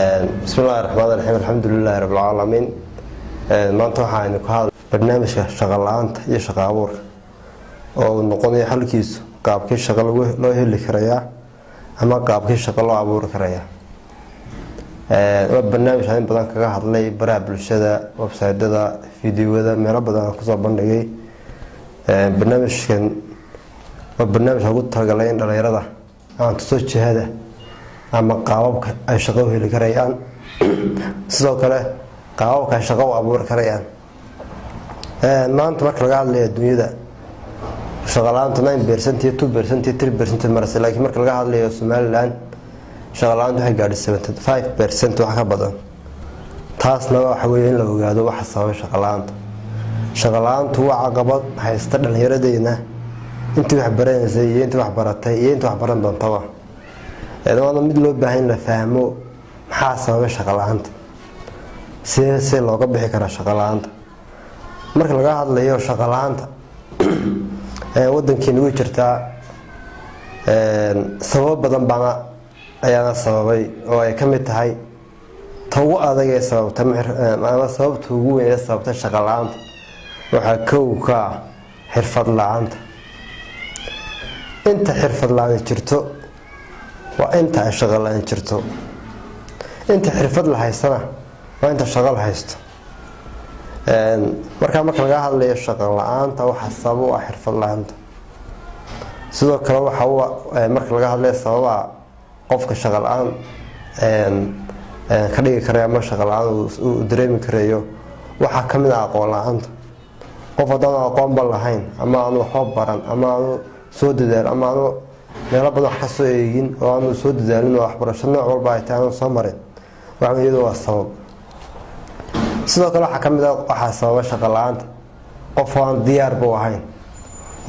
بسم الله الرحمن الرحيم الحمد لله رب العالمين maanta waxaan ku hadlay barnaamijka shaqo la'aanta iyo shaqo abuurka oo noqonaya xalkiisu qaabkii shaqo loo heli karayaa ama qaabkii shaqo loo abuuri karayaa barnaamij aan badan kaga hadlay baraha bulshada website-da fiidiyoada meelo badan ku soo bandhigay barnaamijkan waa barnaamij ugu talagalay in dhalinyarada aan tuso jihada ama qaababka ay shaqo u heli karayaan sidoo kale qaababka ay shaqo u abuuri karayaan maanta marka laga hadlayo adduunyada shaqo la'aanta 9% iyo 2% iyo 3% marse laakiin marka laga hadlayo Somaliland shaqo la'aanta waxay gaadhay 75% wax ka badan taasna waxa weeye in la ogaado waxa sababa shaqo la'aanta waa caqabad haysta dhalinyaradeenna intii wax baranaysa iyo intii wax baratay iyo intii wax baran doontaba waa mid loo baahan la fahmo maxaa sababa shaqo la'aanta si looga bixi karo shaqo la'aanta marka laga hadlayo shaqo la'aanta wadankeena way jirtaa sabab badan bana ayaa sababay oo ay kamid tahay tawo adag ee sababta ama sababta ugu weyn ee sababta shaqo la'aanta waxa kow ka xirfad la'aanta inta xirfad la'aan jirto waa inta ay shaqo la'aan jirto inta xirfad la haysana waa inta shaqo la haysto marka laga hadlayo shaqo la'aanta waxa sabab u ah xirfad la'aanta sidoo kale waxa marka laga hadlayo sababa qofka shaqo la'aan ka dhigi kara ama shaqo la'aan uu dareemi karayo waxa kamid ah aqoon la'aanta qof haddaan aqoon lahayn ama aanu waxba baran ama aanu soo dadaal ama aanu meelo badan wax ka soo eegin oo aanu soo dadaalin oo waxbarasho nooc walba ay tahay aanu soo marin waxa iyadoo waa sabab sidoo kale waxa kamid ah waxa sababa shaqo la'aanta qof aan diyaar u ahayn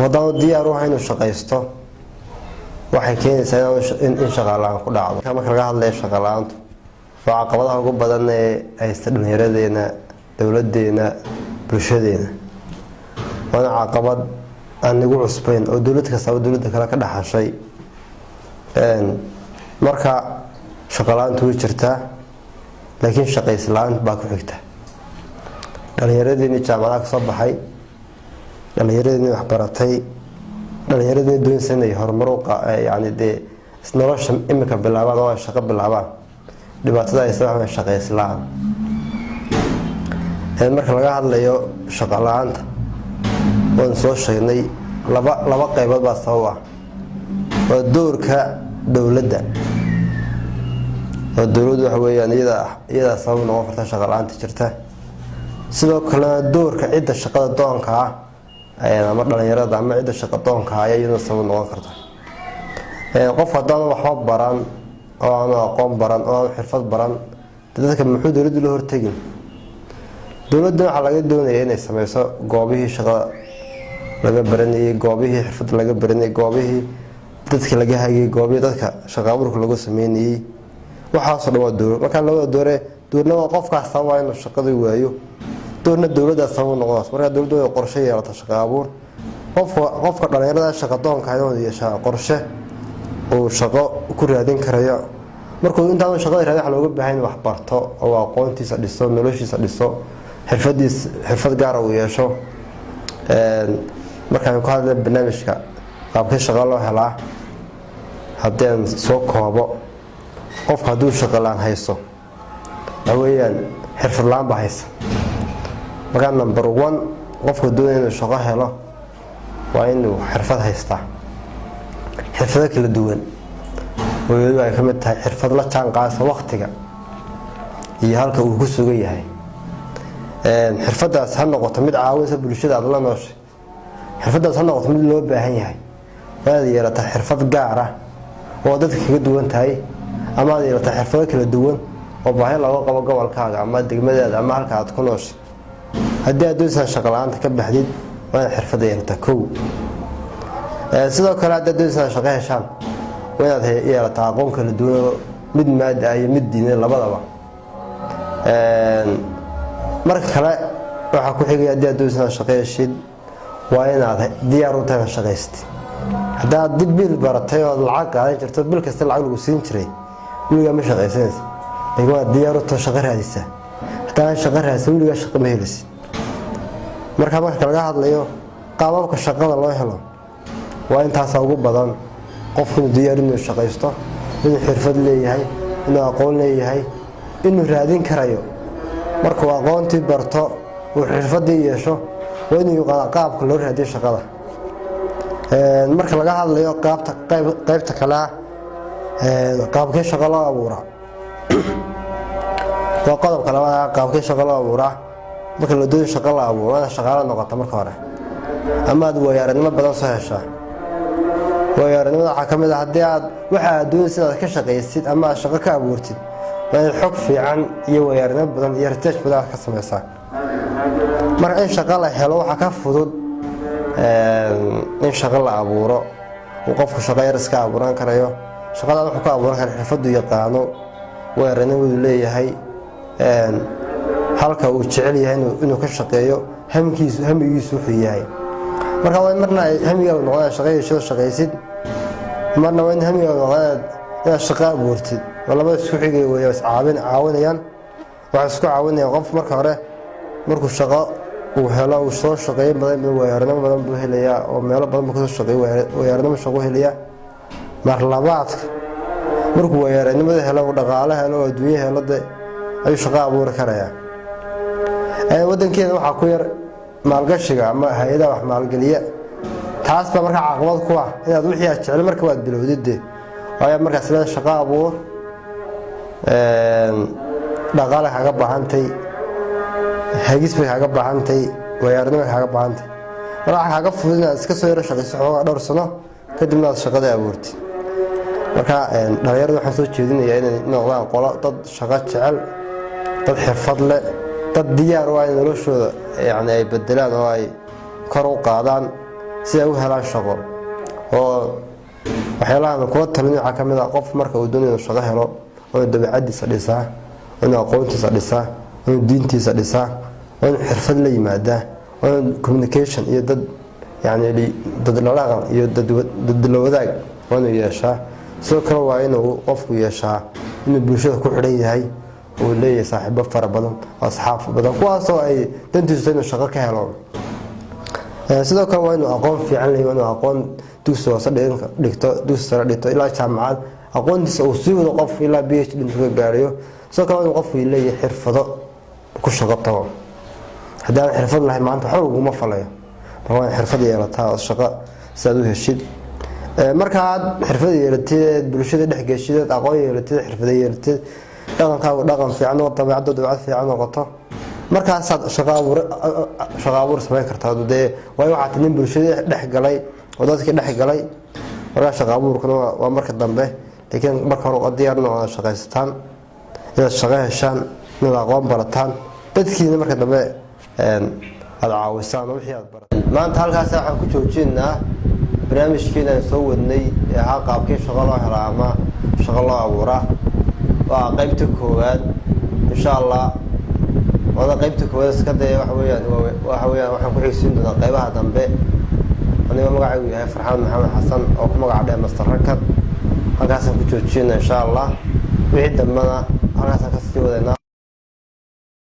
wadaan diyaar u ahayn inuu shaqaysto waxay keenaysaa in shaqo la'aan ku dhacdo marka laga hadlayo shaqo la'aanta waa caqabadaha ugu badan ee ay dhalinyaradeena dawladeena bulshadeena waana caqabad aan ugu cusbayn oo dawlad kasta dawladda kale ka dhaxashay marka shaqo la'aantu way jirtaa laakiin shaqays la'aan baa ku xigta dhalinyaradeenna jaamacadaha ka soo baxay dhalinyaradeenna wax baratay dhalinyaradeenna doonaysa inay horumar yani dee nolosha imika bilaabaan oo ay shaqo bilaabaan dhibaatada ay sababaan shaqays la'aan marka laga hadlayo shaqo la'aanta waan soo sheegnay laba qaybood baa sabab ah waa doorka dawladda oo dawladdu waxa weeyaan iyada sabab noqon karta shaqo la'aanta jirta sidoo kale doorka cidda shaqada doonka ah ama dhalinyarada ama cidda shaqo doonka ah ayaa sabab noqon karta qof haddaan waxba baran oo aan aqoon baran oo aan xirfad baran dadka muxuu dawladdu la hortagin dawladda waxa laga doonayaa inay sameyso goobihii shaqada laga baranayay goobihii xirfad laga baranayay goobihii dadka laga hagay goobihii dadka shaqo abuurka lagu sameeyay waxaasoo dhan waa dawlad marka labada doorna waa qofkaas sababa inuu shaqada waayo doorna dawladda sabab noqonays marka dawladdu ay qorshe yeelato shaqo abuur qofka dhalinyarada shaqo doonka ah oo yeesha qorshe oo shaqo ku raadin karayo markuu intaan shaqada raadin waxa looga baahan yahay wax barto oo aqoontiisa dhiso noloshiisa dhiso xirfad gaar ah uu yeesho markaan ku hadlay barnaamijka qaabka shaqo loo helaa haddii soo koobo qof hadduu shaqo la'aan haysto weeyaan xirfad la'aan baa haysa marka number 1 qofka doonaya inuu shaqo helo waa inuu xirfad haystaa xirfado kala duwan oo ay kamid tahay xirfad la jaan qaadaysa waqtiga iyo halka uu ku sugan yahay xirfadaas ha noqoto mid caawinaysa bulshada aad la nooshay xirfadaas ha noqoto mid loo baahan yahay waad yeelataa xirfad gaar ah oo dadka kaga duwan tahay ama aad yeelataa xirfado kala duwan oo baahi looga qabo gobolkaaga ama degmadaada ama halka aad ku nooshay haddii aad doonaysaa shaqo la'aanta ka baxdid waa xirfad yeelataa kow sidoo kale haddii aad doonaysaa shaqo heshaan waa inaad yeelataa aqoon kala duwan mid maadi ah iyo mid diineed labadaba marka kale waxa ku xigaya haddii aad doonaysaa shaqo heshid waa inaad diyaar u tahay shaqaystid haddii aad bil baratay oo lacag qaadan jirto bil kasta lacag lagu siin jiray weligaa ma shaqaysanaysa laakiin waa diyaar u tahay shaqo raadisa haddaan shaqo raadsan weligaa shaqo ma helaysid marka laga hadlayo qaababka shaqada loo helo waa intaas ugu badan qofku diyaar inuu shaqaysto inuu xirfad leeyahay inuu aqoon leeyahay inuu raadin karayo marka uu aqoontii barto uu xirfadii yeesho waa inuu yaqaan qaabka loo raadiyo shaqada marka laga hadlayo qaybta kale qaabkee shaqo loo abuuraa waa qodobka labaad qaabkee shaqo loo abuuraa marka la doonayo shaqo la abuuro waa shaqaale noqoto marka hore ama aad waayo-aragnimo badan soo heshaa waayo-aragnimada waxaa ka mid ah haddii aad waxa aad doonaysid inaad ka shaqaysid ama aad shaqo ka abuurtid waa inaad xog fiican iyo waayo-aragnimo badan iyo research badan aad ka samaysaa marka in shaqo la helo waxaa ka fudud in shaqo la abuuro uu qofku shaqo yar iska abuuran karayo shaqadan wuxuu ka abuuran karaa xirfadu yaqaano waayo-aragnimadu leeyahay halka uu jecel yahay inuu ka shaqeeyo hamigiisu wuxuu yahay marka waa marna hamigaadu noqdaa shaqayshada shaqaysid marna waa in hamigaadu noqdaa inaad shaqo abuurtid oo labada isku xigay weeyo is caawinayaan waxay isku caawinayaan qof marka hore markuu shaqo uu helo uu soo shaqeeyo badan waayo-aragnimo badan buu helayaa oo meelo badan buu kasoo shaqeeyo waayo-aragnimo shaqo helayaa mar labaadka markuu waayo-aragnimada helo uu dhaqaale helo oo adduunyo helo de ayuu shaqo abuuri karayaa wadankeena waxaa ku yar maalgashiga ama hay-adaha wax maalgeliya taas baa markaa caqabad ku ah inaad wixii aad jecel marka waad bilowdid waayo markaas leeda shaqo abuur dhaqaale kaaga baahantay hagis bay kaaga baahantay waayo-aragnimo kaaga baahantay marka waxaa kaaga fudud inaad iska soo yaro shaqayso xoogaa dhowr sano kadibna aad shaqada abuurtid marka dhalinyarada waxaan soo jeedinayaa inay noqdaan qolo dad shaqo jecel dad xirfad leh dad diyaar u ah in noloshooda yani ay bedelaan oo ay kor u qaadaan si ay u helaan shaqo oo waxyaalahan kula talin waxaa ka mid ah qof marka uu doonayo inuu shaqo helo inuu dabeecadiisa dhisaa inuu aqoontiisa dhisaa inuu diintiisa dhisaa inuu xirfad la yimaadaa inuu communication iyo dad yani dad dhaqan iyo dad la wadaag waa inuu yeeshaa sidoo kale waa inuu qofku yeeshaa inuu bulshada ku xidhan yahay uu leeyahay saaxiibo fara badan asxaab badan kuwaasoo ay dantiisu inuu shaqo ka helo sidoo kale waa inuu aqoon fiican leeyahay inuu aqoon dugsi hoose dhigto dugsi sare dhigto ilaa jaamacad aqoontiisa uu sii wado qof ilaa PhD intuu ka gaarayo sidoo kale waa inuu qofku leeyahay xirfado ku shaqo tago haddii aan xirfad lahayn maanta waxba uguma falayo marka waa in xirfad yeelataa oo shaqo si aad u heshid markaad xirfad yeelatid bulshada dhex geshid aqoon yeelatid xirfad yeelatid dhaqankaagu dhaqan fiican oo dabeecaddu dabeecad fiican noqoto markaasaad shaqo abuur samayn kartaa dee waayo waxaad nin bulshada dhex galay oo dadkii dhex galay markaa shaqo abuurkuna waa marka dambe laakiin marka hore waa diyaar inaad shaqaysataan inaad shaqo heshaan inaad aqoon barataan dadkiina marka dambe aad caawisaan wixii aad barataan maanta halkaas waxaan ku joojinaynaa barnaamijkeena aan soo wadnay ee ahaa qaabkii shaqo loo helaa ama shaqo loo abuuraa waa qaybta koowaad insha Allah wada qaybta koowaad iska day waxa weeyaan waxaan ku xigsiin doonaa qaybaha dambe aniga magacaygu yahay Farxaan Maxamed Xasan oo ku magac dheer Master Rakad halkaas aan ku joojinaa insha Allah wixii dambana halkaas ka sii wadayna